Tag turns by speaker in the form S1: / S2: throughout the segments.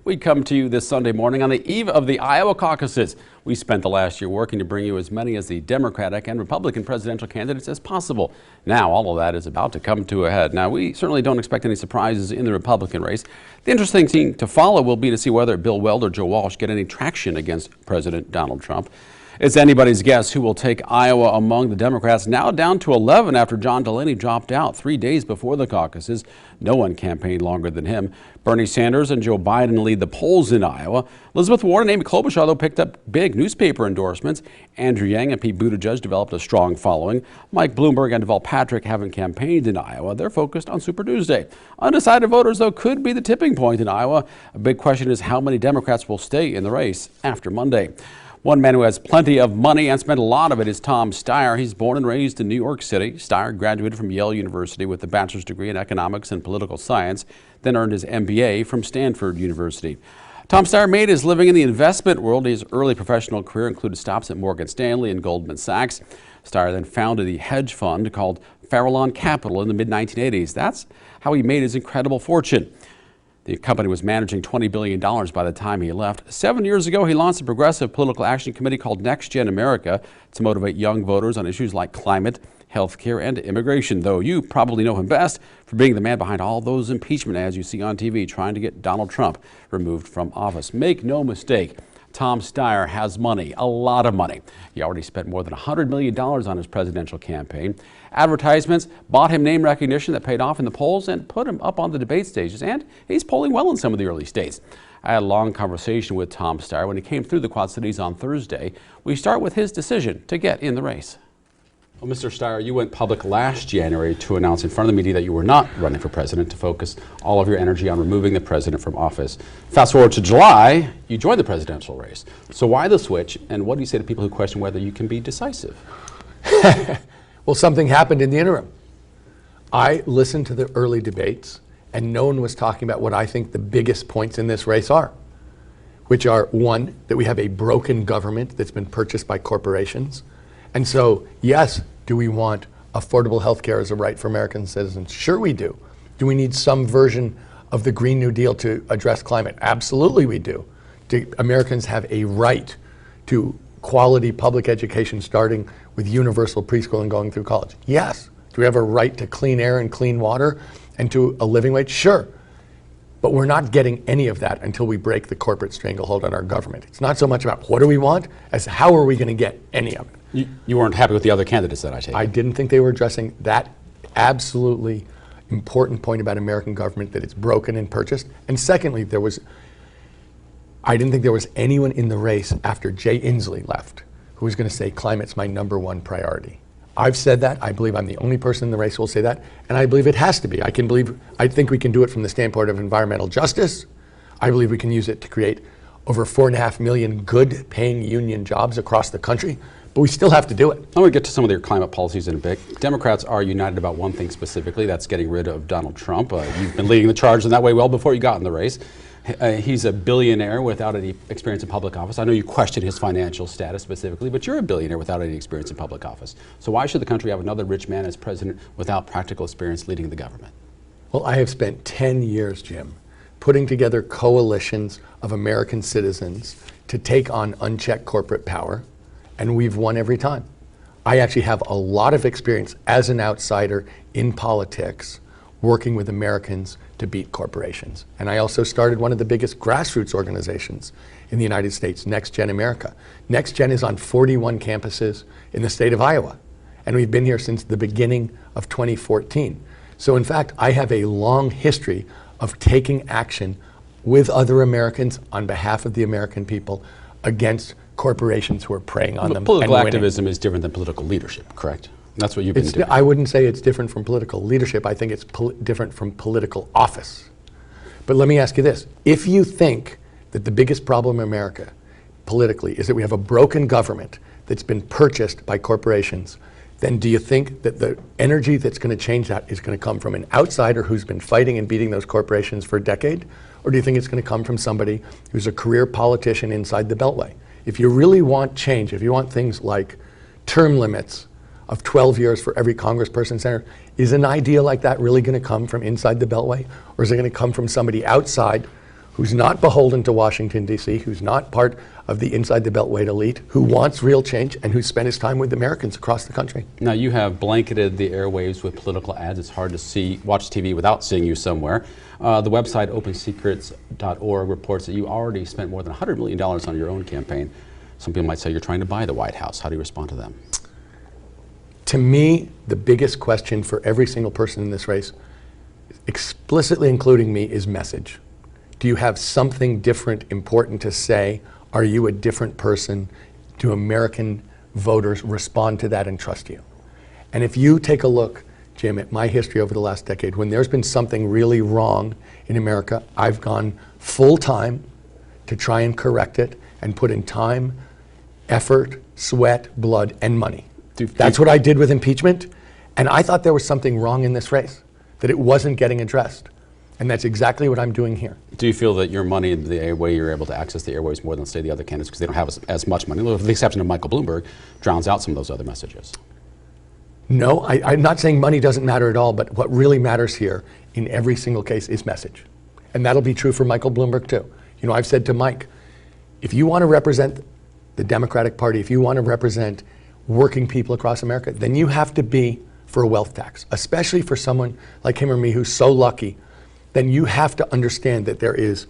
S1: We come to you this Sunday morning on the eve of the Iowa caucuses. We spent the last year working to bring you as many as the Democratic and Republican presidential candidates as possible. Now all of that is about to come to a head. Now we certainly don't expect any surprises in the Republican race. The interesting thing to follow will be to see whether Bill Weld or Joe Walsh get any traction against President Donald Trump. It's anybody's guess who will take Iowa among the Democrats, now down to 11 after John Delaney dropped out 3 days before the caucuses. No one campaigned longer than him. Bernie Sanders and Joe Biden lead the polls in Iowa. Elizabeth Warren and Amy Klobuchar, though, picked up big newspaper endorsements. Andrew Yang and Pete Buttigieg developed a strong following. Mike Bloomberg and Deval Patrick haven't campaigned in Iowa. They're focused on Super Tuesday. Undecided voters, though, could be the tipping point in Iowa. A big question is how many Democrats will stay in the race after Monday. One man who has plenty of money and spent a lot of it is Tom Steyer. He's born and raised in New York City. Steyer graduated from Yale University with a bachelor's degree in economics and political science, then earned his MBA from Stanford University. Tom Steyer made his living in the investment world. His early professional career included stops at Morgan Stanley and Goldman Sachs. Steyer then founded the hedge fund called Farallon Capital in the mid-1980s. That's how he made his incredible fortune. The company was managing $20 billion by the time he left. 7 years ago, he launched a progressive political action committee called Next Gen America to motivate young voters on issues like climate, health care, and immigration, though you probably know him best for being the man behind all those impeachment ads you see on TV trying to get Donald Trump removed from office. Make no mistake, Tom Steyer has money, a lot of money. He already spent more than $100 million on his presidential campaign. Advertisements bought him name recognition that paid off in the polls and put him up on the debate stages, and he's polling well in some of the early states. I had a long conversation with Tom Steyer when he came through the Quad Cities on Thursday. We start with his decision to get in the race. Well, Mr. Steyer, you went public last January to announce in front of the media that you were not running for president, to focus all of your energy on removing the president from office. Fast forward to July, you joined the presidential race. So why the switch, and what do you say to people who question whether you can be decisive?
S2: Well, something happened in the interim. I listened to the early debates, and no one was talking about what I think the biggest points in this race are, which are, one, that we have a broken government that's been purchased by corporations. And so, yes, do we want affordable health care as a right for American citizens? Sure we do. Do we need some version of the Green New Deal to address climate? Absolutely we do. Do Americans have a right to quality public education starting with universal preschool and going through college? Yes. Do we have a right to clean air and clean water and to a living wage? Sure. But we're not getting any of that until we break the corporate stranglehold on our government. It's not so much about what do we want as how are we going to get any of it.
S1: You weren't happy with the other candidates that I take.
S2: I didn't think they were addressing that absolutely important point about American government, that it's broken and purchased. And secondly, I didn't think there was anyone in the race after Jay Inslee left who was going to say climate's my #1 priority. I've said that. I believe I'm the only person in the race who will say that, and I believe it has to be. I think we can do it from the standpoint of environmental justice. I believe we can use it to create over 4.5 million good paying union jobs across the country, but we still have to do it.
S1: I want to get to some of your climate policies in a bit. Democrats are united about one thing specifically, that's getting rid of Donald Trump. You've been leading the charge in that way well before you got in the race. He's a billionaire without any experience in public office. I know you question his financial status specifically, but you're a billionaire without any experience in public office. So why should the country have another rich man as president without practical experience leading the government?
S2: Well, I have spent 10 years, Jim, putting together coalitions of American citizens to take on unchecked corporate power, and we've won every time. I actually have a lot of experience as an outsider in politics working with Americans to beat corporations. And I also started one of the biggest grassroots organizations in the United States, Next Gen America. Next Gen is on 41 campuses in the state of Iowa, and we've been here since the beginning of 2014. So in fact, I have a long history of taking action with other Americans on behalf of the American people against corporations who are preying on them.
S1: Political activism is different than political leadership, correct? That's what you've been doing.
S2: I wouldn't say it's different from political leadership. I think it's different from political office. But let me ask you this. If you think that the biggest problem in America politically is that we have a broken government that's been purchased by corporations, then do you think that the energy that's going to change that is going to come from an outsider who's been fighting and beating those corporations for a decade? Or do you think it's going to come from somebody who's a career politician inside the Beltway? If you really want change, if you want things like term limits of 12 years for every congressperson, senator, is an idea like that really going to come from inside the Beltway? Or is it going to come from somebody outside who's not beholden to Washington, D.C., who's not part of the inside the Beltway elite, who wants real change and who spent his time with Americans across the country.
S1: Now, you have blanketed the airwaves with political ads. It's hard to watch TV without seeing you somewhere. The website opensecrets.org reports that you already spent more than $100 million on your own campaign. Some people might say you're trying to buy the White House. How do you respond to them?
S2: To me, the biggest question for every single person in this race, explicitly including me, is message. Do you have something different, important to say? Are you a different person? Do American voters respond to that and trust you? And if you take a look, Jim, at my history over the last decade, when there's been something really wrong in America, I've gone full time to try and correct it and put in time, effort, sweat, blood, and money. That's what I did with impeachment. And I thought there was something wrong in this race, that it wasn't getting addressed. And that's exactly what I'm doing here.
S1: Do you feel that your money, the way you're able to access the airwaves more than, say, the other candidates, because they don't have as much money, with the exception of Michael Bloomberg, drowns out some of those other messages?
S2: No, I'm not saying money doesn't matter at all, but what really matters here in every single case is message. And that'll be true for Michael Bloomberg too. You know, I've said to Mike, if you want to represent the Democratic Party, if you want to represent working people across America, then you have to be for a wealth tax, especially for someone like him or me who's so lucky. Then you have to understand that there is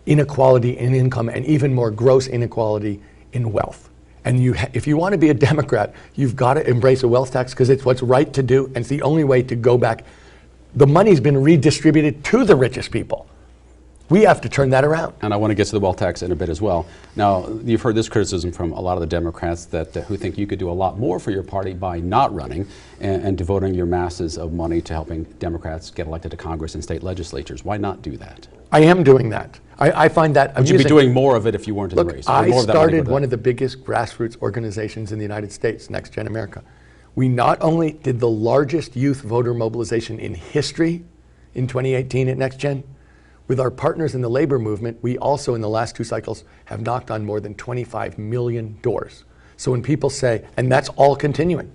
S2: inequality in income and even more gross inequality in wealth. And if you want to be a Democrat, you've got to embrace a wealth tax because it's what's right to do and it's the only way to go back. The money's been redistributed to the richest people. We have to turn that around.
S1: And I want to get to the wealth tax in a bit as well. Now, you've heard this criticism from a lot of the Democrats who think you could do a lot more for your party by not running and devoting your masses of money to helping Democrats get elected to Congress and state legislatures. Why not do that?
S2: I am doing that. I find that amusing.
S1: Would you be doing more of it if you weren't in the race?
S2: I started one of the biggest grassroots organizations in the United States, Next Gen America. We not only did the largest youth voter mobilization in history in 2018 at Next Gen, with our partners in the labor movement, we also in the last 2 cycles have knocked on more than 25 million doors. So when people say, and that's all continuing.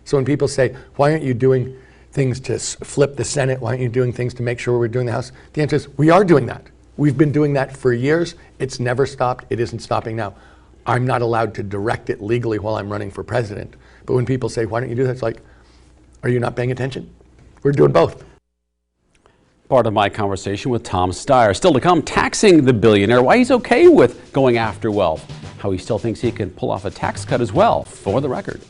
S2: So when people say, why aren't you doing things to flip the Senate? Why aren't you doing things to make sure we're doing the House? The answer is, we are doing that. We've been doing that for years. It's never stopped. It isn't stopping now. I'm not allowed to direct it legally while I'm running for president. But when people say, why don't you do that? It's like, are you not paying attention? We're doing both.
S1: Part of my conversation with Tom Steyer. Still to come, taxing the billionaire, why he's okay with going after wealth, how he still thinks he can pull off a tax cut as well, for the record.